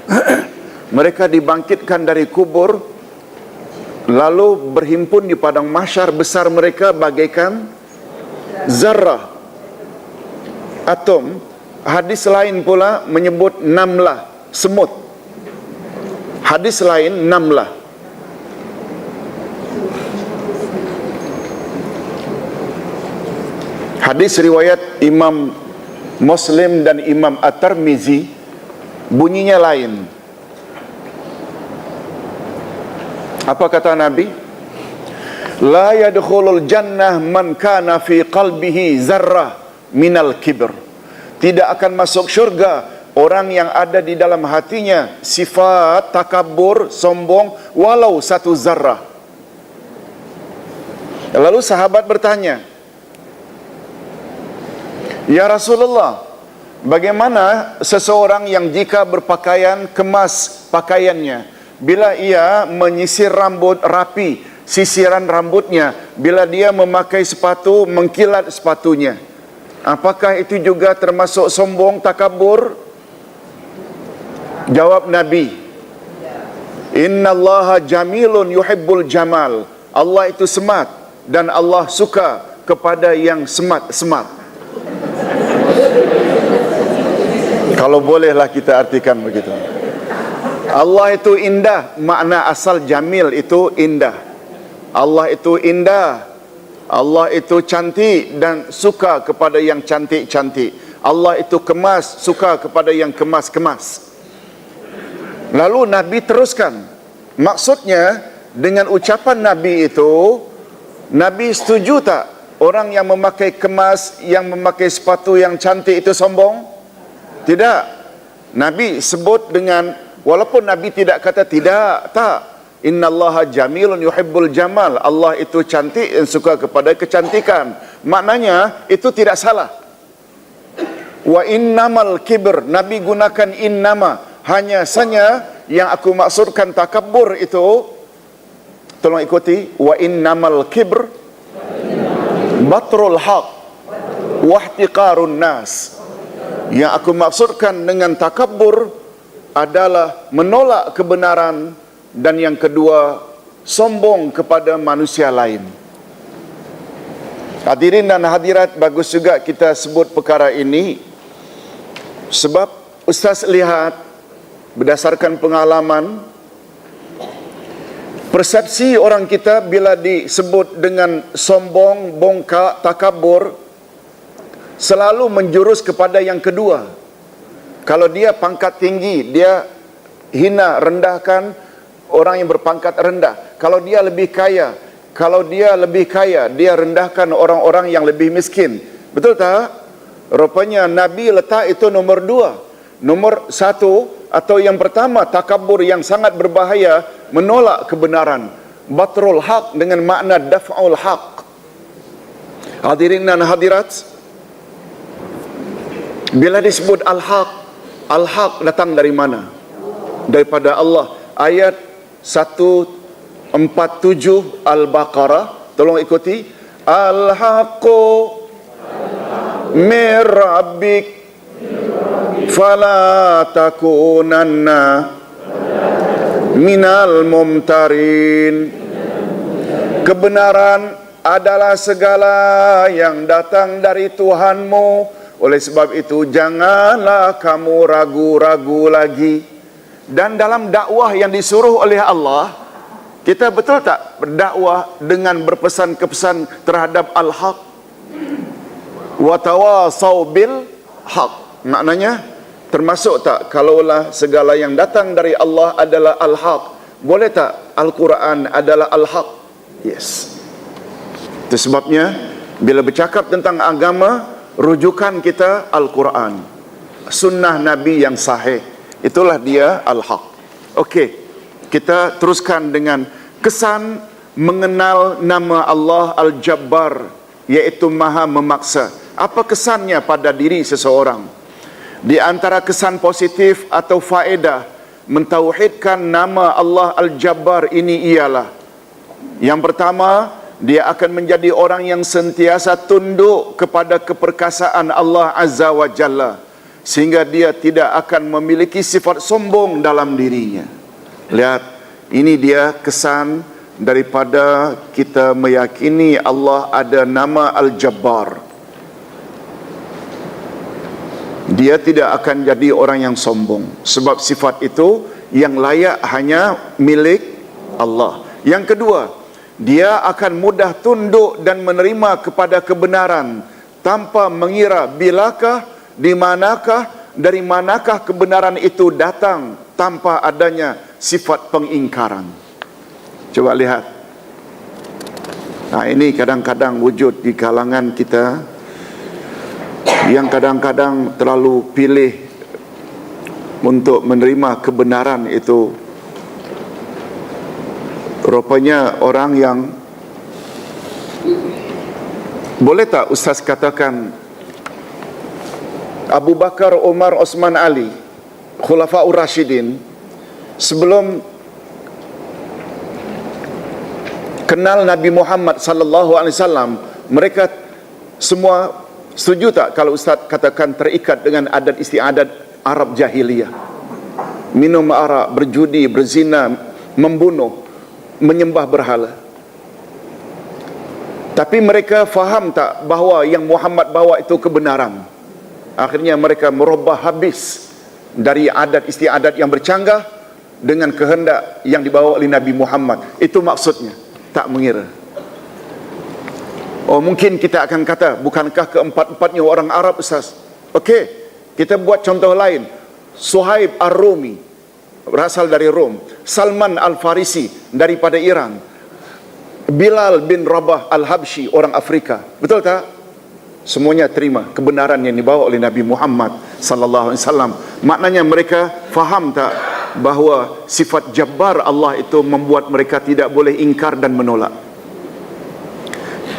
mereka dibangkitkan dari kubur, lalu berhimpun di padang mahsyar, besar mereka bagaikan zarrah, atom. Hadis lain pula menyebut namlah, semut. Hadis lain namlah. Hadis riwayat Imam Muslim dan Imam At-Tirmizi bunyinya lain. Apa kata Nabi? La yadkhulul jannah man kana fi qalbihi zarrah minal kibr. Tidak akan masuk syurga orang yang ada di dalam hatinya sifat takabur, sombong, walau satu zarrah. Lalu sahabat bertanya, ya Rasulullah, bagaimana seseorang yang jika berpakaian kemas pakaiannya, bila ia menyisir rambut rapi sisiran rambutnya, bila dia memakai sepatu mengkilat sepatunya, apakah itu juga termasuk sombong, takabur? Jawab Nabi, Innallaha jamilun yuhibbul jamal. Allah itu smart dan Allah suka kepada yang smart. Kalau bolehlah kita artikan begitu. Allah itu indah, makna asal jamil itu indah. Allah itu indah, Allah itu cantik dan suka kepada yang cantik-cantik. Allah itu kemas, suka kepada yang kemas-kemas. Lalu Nabi teruskan, maksudnya dengan ucapan Nabi itu, Nabi setuju tak orang yang memakai kemas, yang memakai sepatu yang cantik itu sombong? Tidak. Nabi sebut dengan, walaupun Nabi tidak kata tidak, tak. Innallaha jamilun yuhibbul jamal. Allah itu cantik dan suka kepada kecantikan. Maknanya itu tidak salah. Wa innamal kibr, Nabi gunakan innama, hanya saja yang aku maksudkan takabur itu, tolong ikuti, wa innamal kibr batrul haq wahtiqarun nas. Yang aku maksudkan dengan takabur adalah menolak kebenaran, dan yang kedua sombong kepada manusia lain. Hadirin dan hadirat, bagus juga kita sebut perkara ini, sebab Ustaz lihat berdasarkan pengalaman, persepsi orang kita bila disebut dengan sombong, bongkak, takabur, selalu menjurus kepada yang kedua. Kalau dia pangkat tinggi, dia hina, rendahkan orang yang berpangkat rendah. Kalau dia lebih kaya, dia rendahkan orang-orang yang lebih miskin. Betul tak? Rupanya Nabi letak itu nomor 2. Nomor 1 atau yang pertama, takabur yang sangat berbahaya, menolak kebenaran. Batrul haq dengan makna daf'ul haq. Hadirin dan hadirat, bila disebut al-haq, al-haq datang dari mana? daripada Allah. Ayat 147 Al-Baqarah, tolong ikuti. Al-haqqu mir rabbik fala takunanna minal mumtarin. Kebenaran adalah segala yang datang dari Tuhanmu, oleh sebab itu janganlah kamu ragu-ragu lagi. Dan dalam dakwah yang disuruh oleh Allah, kita betul tak berdakwah dengan berpesan kepesan terhadap al-haq? Wa tawasau bil haq. Maknanya, termasuk tak kalaulah segala yang datang dari Allah adalah al-haq? Boleh tak Al-Quran adalah al-haq? Yes. Itu sebabnya bila bercakap tentang agama, rujukan kita Al-Quran, sunnah Nabi yang sahih, itulah dia al-haq. Okey, kita teruskan dengan kesan mengenal nama Allah Al-Jabbar, iaitu Maha Memaksa. Apa kesannya pada diri seseorang? Di antara kesan positif atau faedah mentauhidkan nama Allah Al-Jabbar ini ialah, yang pertama, dia akan menjadi orang yang sentiasa tunduk kepada keperkasaan Allah Azza wa Jalla, sehingga dia tidak akan memiliki sifat sombong dalam dirinya. Lihat, ini dia kesan daripada kita meyakini Allah ada nama Al-Jabbar. Dia tidak akan jadi orang yang sombong, sebab sifat itu yang layak hanya milik Allah. Yang kedua, dia akan mudah tunduk dan menerima kepada kebenaran tanpa mengira bilakah, di manakah, dari manakah kebenaran itu datang, tanpa adanya sifat pengingkaran. Coba lihat. Nah, ini kadang-kadang wujud di kalangan kita yang kadang-kadang terlalu pilih untuk menerima kebenaran itu. Rupanya orang yang, boleh tak Ustaz katakan, Abu Bakar, Umar, Osman, Ali, Khulafaur Rashidin, sebelum kenal Nabi Muhammad sallallahu alaihi wasallam, mereka semua setuju tak kalau Ustaz katakan terikat dengan adat istiadat Arab jahiliyah? Minum arak, berjudi, berzina, membunuh, menyembah berhala. Tapi mereka faham tak bahawa yang Muhammad bawa itu kebenaran? Akhirnya mereka merubah habis dari adat istiadat yang bercanggah dengan kehendak yang dibawa oleh Nabi Muhammad. Itu maksudnya, tak mengira. Oh, mungkin kita akan kata, bukankah keempat-empatnya orang Arab, Ustaz? Okey, kita buat contoh lain. Suhaib Ar-Rumi, berasal dari Rom. Salman Al-Farisi daripada Iran. Bilal bin Rabah Al-Habsyi, orang Afrika. Betul tak? Semuanya terima kebenaran yang dibawa oleh Nabi Muhammad sallallahu alaihi wasallam. Maknanya mereka faham tak bahawa sifat Jabbar Allah itu membuat mereka tidak boleh ingkar dan menolak.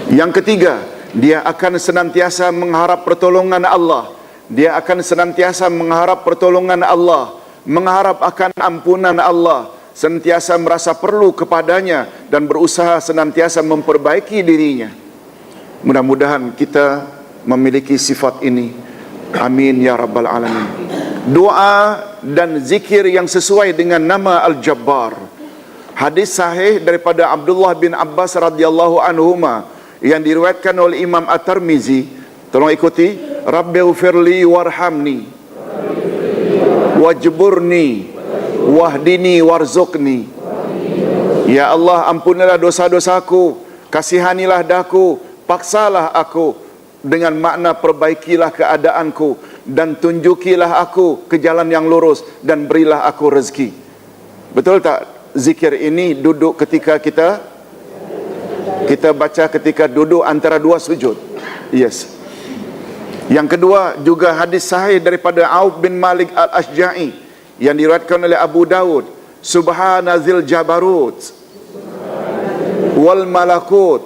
Yang ketiga, dia akan senantiasa mengharap pertolongan Allah. Dia akan senantiasa mengharap pertolongan Allah, mengharap akan ampunan Allah, senantiasa merasa perlu kepadanya dan berusaha senantiasa memperbaiki dirinya. Mudah-mudahan kita memiliki sifat ini. Amin ya rabbal alamin. Doa dan zikir yang sesuai dengan nama Al-Jabbar. Hadis sahih daripada Abdullah bin Abbas radhiyallahu anhuma yang diriwayatkan oleh Imam At-Tirmizi. Tolong ikuti. Rabbighfirli warhamni wajburni wahdini warzuqni. Ya Allah, ampunilah dosa-dosaku, kasihanilah daku, paksalah aku, dengan makna perbaikilah keadaanku, dan tunjukilah aku ke jalan yang lurus, dan berilah aku rezeki. Betul tak zikir ini duduk ketika kita baca ketika duduk antara dua sujud? Yes. Yang kedua, juga hadis sahih daripada Auf bin Malik Al-Ashja'i yang diriwayatkan oleh Abu Dawud. Subhanazil jabarut wal malakut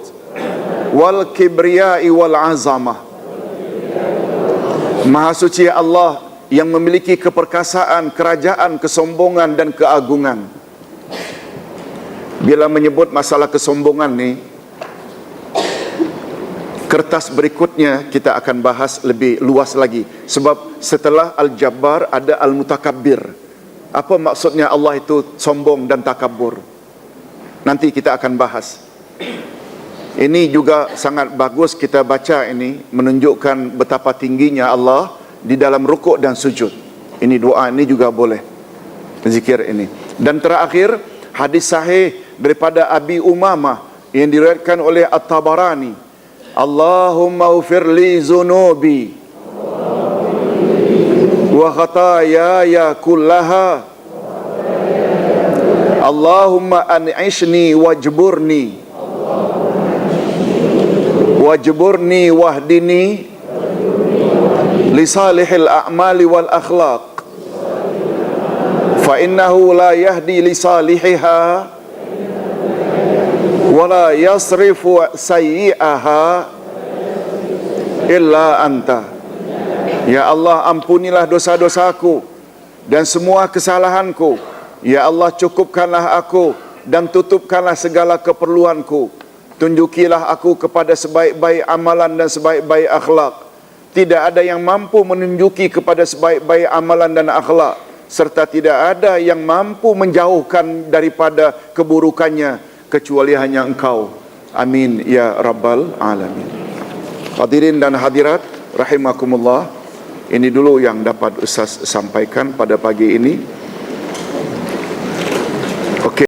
wal kibriyai wal azamah. Maha suci Allah yang memiliki keperkasaan, kerajaan, kesombongan dan keagungan. Bila menyebut masalah kesombongan ni, kertas berikutnya kita akan bahas lebih luas lagi. Sebab setelah Al-Jabbar ada Al-Mutakabbir. Apa maksudnya Allah itu sombong dan takabur? Nanti kita akan bahas. Ini juga sangat bagus kita baca ini, menunjukkan betapa tingginya Allah di dalam rukuk dan sujud. Ini doa ini juga boleh, zikir ini. Dan terakhir, hadis sahih daripada Abi Umamah yang diriwayatkan oleh At-Tabarani. Allahumma ufir li zunubi wa khataaya kullaha. Allahumma an'ishni wajburni wahdini li salihil a'mali wal akhlaq fa innahu la yahdi li salihiha wa la yasrifu sayyi'aha illa anta. Ya Allah, ampunilah dosa-dosaku dan semua kesalahanku. Ya Allah, cukupkanlah aku dan tutupkanlah segala keperluanku. Tunjukilah aku kepada sebaik-baik amalan dan sebaik-baik akhlak. Tidak ada yang mampu menunjuki kepada sebaik-baik amalan dan akhlak, serta tidak ada yang mampu menjauhkan daripada keburukannya kecuali hanya Engkau. Amin ya rabbal alamin. Hadirin dan hadirat rahimakumullah, ini dulu yang dapat Ustaz sampaikan pada pagi ini.